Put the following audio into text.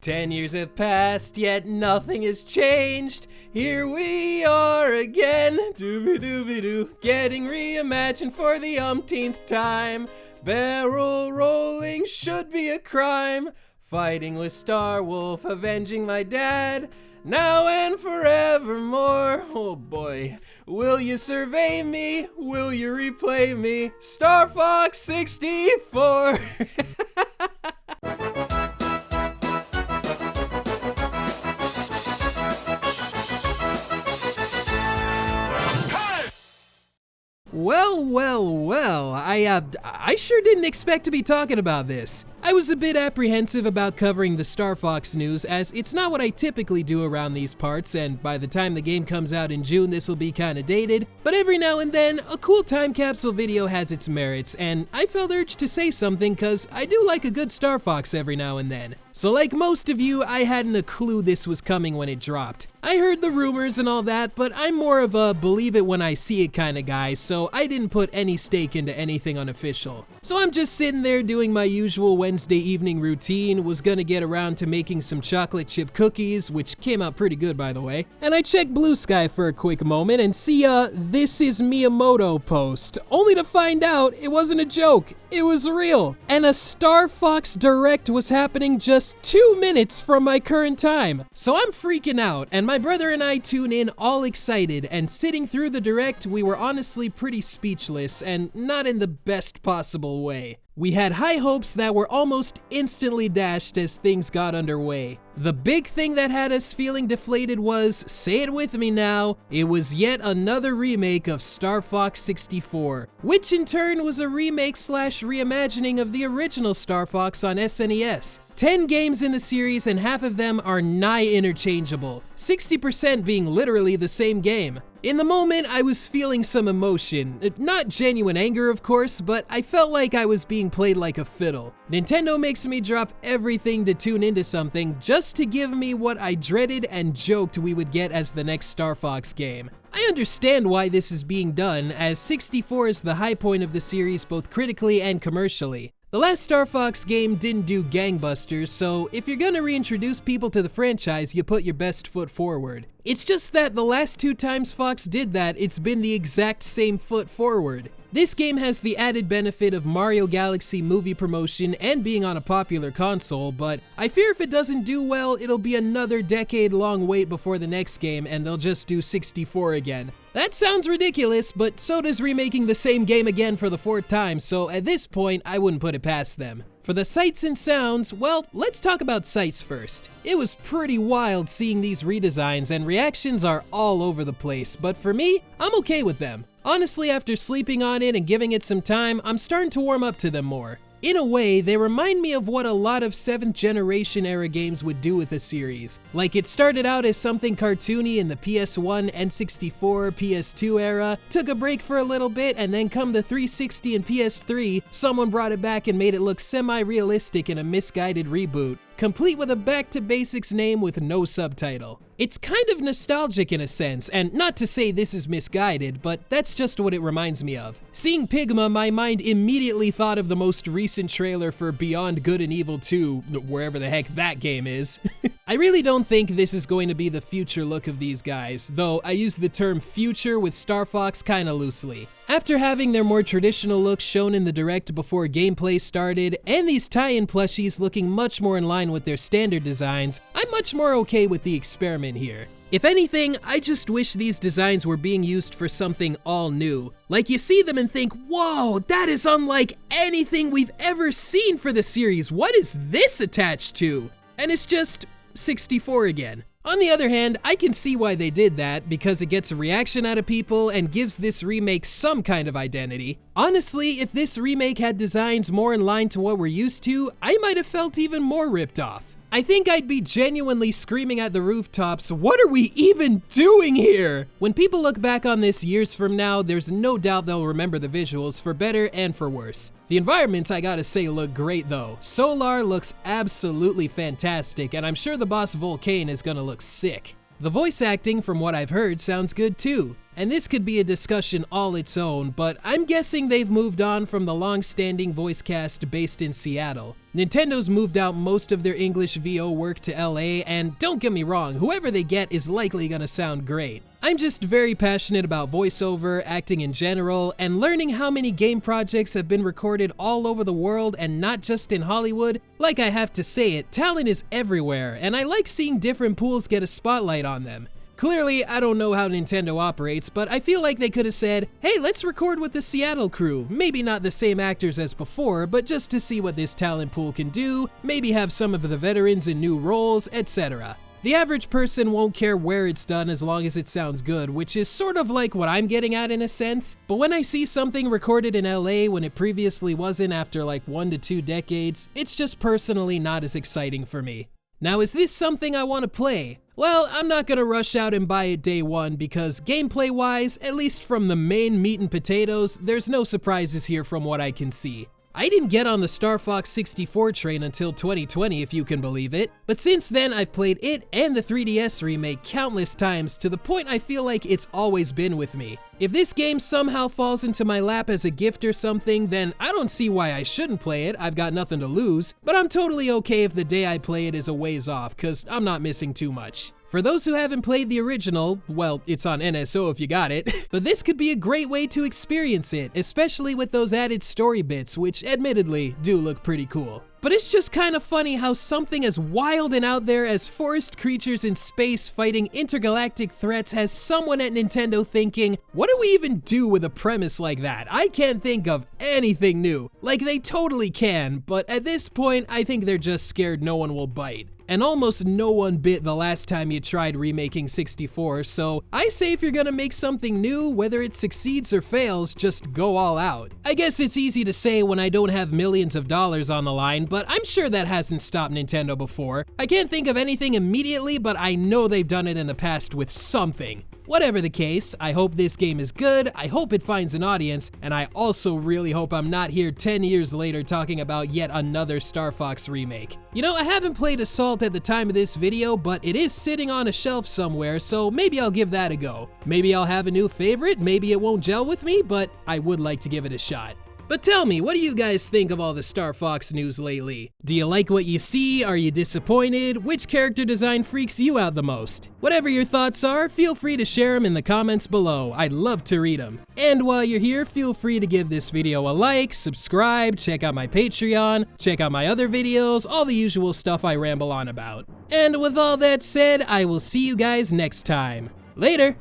10 years have passed, yet nothing has changed. Here we are again, dooby-dooby-doo, getting reimagined for the umpteenth time. Barrel rolling should be a crime. Fighting with Star Wolf, avenging my dad. Now and forevermore, oh boy. Will you survey me? Will you replay me? Star Fox 64! Well, I sure didn't expect to be talking about this. I was a bit apprehensive about covering the Star Fox news, as it's not what I typically do around these parts, and by the time the game comes out in June, this will be kinda dated. But every now and then, a cool time capsule video has its merits, and I felt urged to say something cause I do like a good Star Fox every now and then. So like most of you, I hadn't a clue this was coming when it dropped. I heard the rumors and all that, but I'm more of a believe it when I see it kinda guy, so I didn't put any stake into anything unofficial. So I'm just sitting there doing my usual Wednesday evening routine, was gonna get around to making some chocolate chip cookies, which came out pretty good by the way, and I checked Blue Sky for a quick moment and see this is Miyamoto post, only to find out it wasn't a joke, it was real. And a Star Fox Direct was happening just 2 minutes from my current time. So I'm freaking out, and my brother and I tune in all excited, and sitting through the Direct, we were honestly pretty speechless, and not in the best possible way. We had high hopes that were almost instantly dashed as things got underway. The big thing that had us feeling deflated was, say it with me now, it was yet another remake of Star Fox 64, which in turn was a remake/reimagining of the original Star Fox on SNES. 10 games in the series and half of them are nigh interchangeable, 60% being literally the same game. In the moment, I was feeling some emotion. Not genuine anger, of course, but I felt like I was being played like a fiddle. Nintendo makes me drop everything to tune into something just to give me what I dreaded and joked we would get as the next Star Fox game. I understand why this is being done, as 64 is the high point of the series both critically and commercially. The last Star Fox game didn't do gangbusters, so if you're gonna reintroduce people to the franchise, you put your best foot forward. It's just that the last 2 times Fox did that, it's been the exact same foot forward. This game has the added benefit of Mario Galaxy movie promotion and being on a popular console, but I fear if it doesn't do well, it'll be another decade-long wait before the next game and they'll just do 64 again. That sounds ridiculous, but so does remaking the same game again for the 4th time, so at this point, I wouldn't put it past them. For the sights and sounds, well, let's talk about sights first. It was pretty wild seeing these redesigns, and reactions are all over the place, but for me, I'm okay with them. Honestly, after sleeping on it and giving it some time, I'm starting to warm up to them more. In a way, they remind me of what a lot of 7th generation era games would do with a series. Like it started out as something cartoony in the PS1, N64, PS2 era, took a break for a little bit, and then come the 360 and PS3, someone brought it back and made it look semi-realistic in a misguided reboot, complete with a back-to-basics name with no subtitle. It's kind of nostalgic in a sense, and not to say this is misguided, but that's just what it reminds me of. Seeing Pigma, my mind immediately thought of the most recent trailer for Beyond Good and Evil 2, wherever the heck that game is. I really don't think this is going to be the future look of these guys, though I use the term future with Star Fox kinda loosely. After having their more traditional looks shown in the Direct before gameplay started, and these tie-in plushies looking much more in line with their standard designs, I'm much more okay with the experiment here. If anything, I just wish these designs were being used for something all new. Like you see them and think, whoa, that is unlike anything we've ever seen for the series, what is this attached to? And it's just 64 again. On the other hand, I can see why they did that, because it gets a reaction out of people and gives this remake some kind of identity. Honestly, if this remake had designs more in line to what we're used to, I might have felt even more ripped off. I think I'd be genuinely screaming at the rooftops, what are we even doing here? When people look back on this years from now, there's no doubt they'll remember the visuals for better and for worse. The environments, I gotta say, look great though. Solar looks absolutely fantastic, and I'm sure the boss Volcane is gonna look sick. The voice acting, from what I've heard, sounds good too. and this could be a discussion all its own, but I'm guessing they've moved on from the long-standing voice cast based in Seattle. Nintendo's moved out most of their English VO work to LA, and don't get me wrong, whoever they get is likely gonna sound great. I'm just very passionate about voiceover, acting in general, and learning how many game projects have been recorded all over the world and not just in Hollywood. Like I have to say it, talent is everywhere, and I like seeing different pools get a spotlight on them. Clearly, I don't know how Nintendo operates, but I feel like they could have said, hey, let's record with the Seattle crew. Maybe not the same actors as before, but just to see what this talent pool can do, maybe have some of the veterans in new roles, etc. The average person won't care where it's done as long as it sounds good, which is sort of like what I'm getting at in a sense. But when I see something recorded in LA when it previously wasn't after like 1 to 2 decades, it's just personally not as exciting for me. Now, is this something I want to play? Well, I'm not gonna rush out and buy it day one because gameplay-wise, at least from the main meat and potatoes, there's no surprises here from what I can see. I didn't get on the Star Fox 64 train until 2020, if you can believe it, but since then I've played it and the 3DS remake countless times to the point I feel like it's always been with me. If this game somehow falls into my lap as a gift or something, then I don't see why I shouldn't play it, I've got nothing to lose, but I'm totally okay if the day I play it is a ways off, cause I'm not missing too much. For those who haven't played the original, well, it's on NSO if you got it, but this could be a great way to experience it, especially with those added story bits, which admittedly do look pretty cool. But it's just kind of funny how something as wild and out there as forest creatures in space fighting intergalactic threats has someone at Nintendo thinking, what do we even do with a premise like that? I can't think of anything new. Like, they totally can, but at this point, I think they're just scared no one will bite. And almost no one bit the last time you tried remaking 64, so I say if you're gonna make something new, whether it succeeds or fails, just go all out. I guess it's easy to say when I don't have millions of dollars on the line, but I'm sure that hasn't stopped Nintendo before. I can't think of anything immediately, but I know they've done it in the past with something. Whatever the case, I hope this game is good, I hope it finds an audience, and I also really hope I'm not here 10 years later talking about yet another Star Fox remake. You know, I haven't played Assault at the time of this video, but it is sitting on a shelf somewhere, so maybe I'll give that a go. Maybe I'll have a new favorite, maybe it won't gel with me, but I would like to give it a shot. But tell me, what do you guys think of all the Star Fox news lately? Do you like what you see? Are you disappointed? Which character design freaks you out the most? Whatever your thoughts are, feel free to share them in the comments below. I'd love to read them. And while you're here, feel free to give this video a like, subscribe, check out my Patreon, check out my other videos, all the usual stuff I ramble on about. And with all that said, I will see you guys next time. Later!